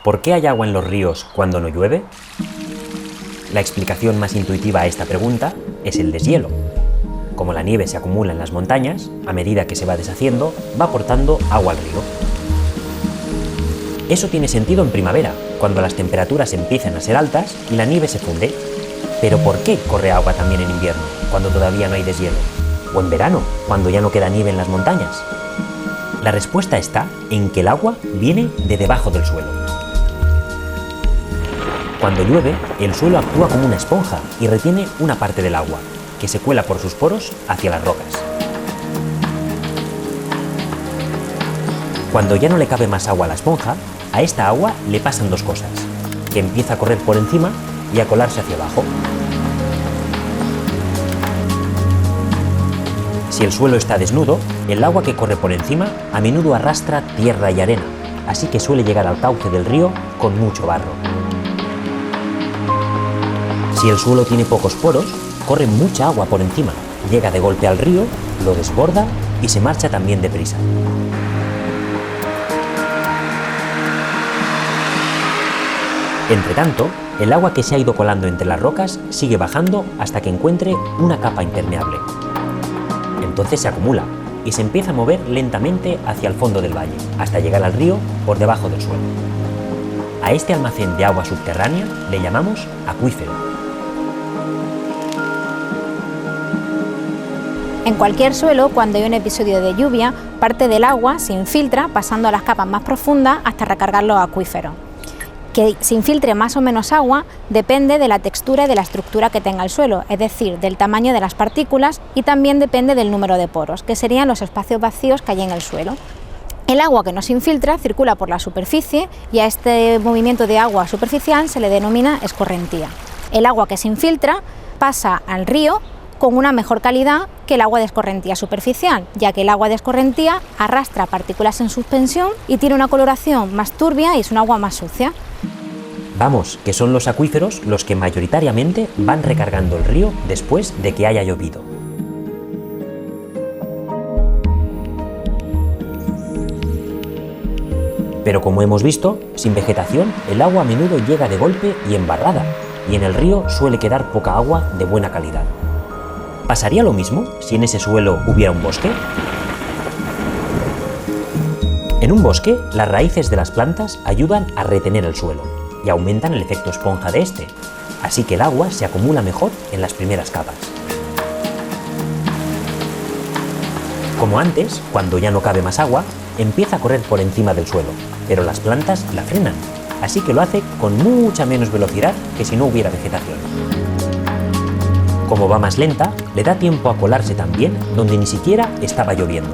¿Por qué hay agua en los ríos cuando no llueve? La explicación más intuitiva a esta pregunta es el deshielo. Como la nieve se acumula en las montañas, a medida que se va deshaciendo, va aportando agua al río. Eso tiene sentido en primavera, cuando las temperaturas empiezan a ser altas y la nieve se funde. Pero ¿por qué corre agua también en invierno, cuando todavía no hay deshielo? ¿O en verano, cuando ya no queda nieve en las montañas? La respuesta está en que el agua viene de debajo del suelo. Cuando llueve, el suelo actúa como una esponja y retiene una parte del agua, que se cuela por sus poros hacia las rocas. Cuando ya no le cabe más agua a la esponja, a esta agua le pasan dos cosas, que empieza a correr por encima y a colarse hacia abajo. Si el suelo está desnudo, el agua que corre por encima a menudo arrastra tierra y arena, así que suele llegar al cauce del río con mucho barro. Si el suelo tiene pocos poros, corre mucha agua por encima, llega de golpe al río, lo desborda y se marcha también deprisa. Entretanto, el agua que se ha ido colando entre las rocas sigue bajando hasta que encuentre una capa impermeable. Entonces se acumula y se empieza a mover lentamente hacia el fondo del valle, hasta llegar al río por debajo del suelo. A este almacén de agua subterránea le llamamos acuífero. En cualquier suelo, cuando hay un episodio de lluvia, parte del agua se infiltra pasando a las capas más profundas hasta recargar los acuíferos. Que se infiltre más o menos agua depende de la textura y de la estructura que tenga el suelo, es decir, del tamaño de las partículas, y también depende del número de poros, que serían los espacios vacíos que hay en el suelo. El agua que no se infiltra circula por la superficie y a este movimiento de agua superficial se le denomina escorrentía. El agua que se infiltra pasa al río con una mejor calidad que el agua de escorrentía superficial, ya que el agua de escorrentía arrastra partículas en suspensión y tiene una coloración más turbia y es un agua más sucia. Vamos, que son los acuíferos los que mayoritariamente van recargando el río después de que haya llovido. Pero como hemos visto, sin vegetación el agua a menudo llega de golpe y embarrada, y en el río suele quedar poca agua de buena calidad. ¿Pasaría lo mismo si en ese suelo hubiera un bosque? En un bosque, las raíces de las plantas ayudan a retener el suelo y aumentan el efecto esponja de este, así que el agua se acumula mejor en las primeras capas. Como antes, cuando ya no cabe más agua, empieza a correr por encima del suelo, pero las plantas la frenan, así que lo hace con mucha menos velocidad que si no hubiera vegetación. Como va más lenta, le da tiempo a colarse también donde ni siquiera estaba lloviendo.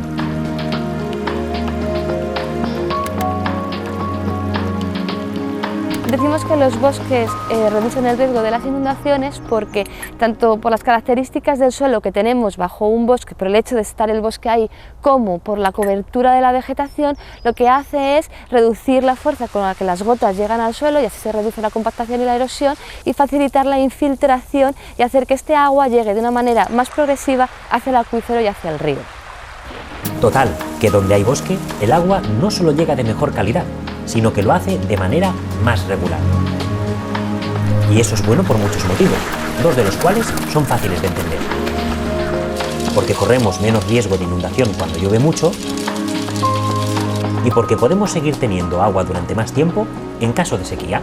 Decimos que los bosques reducen el riesgo de las inundaciones porque tanto por las características del suelo que tenemos bajo un bosque, por el hecho de estar el bosque ahí, como por la cobertura de la vegetación, lo que hace es reducir la fuerza con la que las gotas llegan al suelo y así se reduce la compactación y la erosión y facilitar la infiltración y hacer que este agua llegue de una manera más progresiva hacia el acuífero y hacia el río. Total, que donde hay bosque, el agua no solo llega de mejor calidad, sino que lo hace de manera más regular. Y eso es bueno por muchos motivos, dos de los cuales son fáciles de entender. Porque corremos menos riesgo de inundación cuando llueve mucho y porque podemos seguir teniendo agua durante más tiempo en caso de sequía.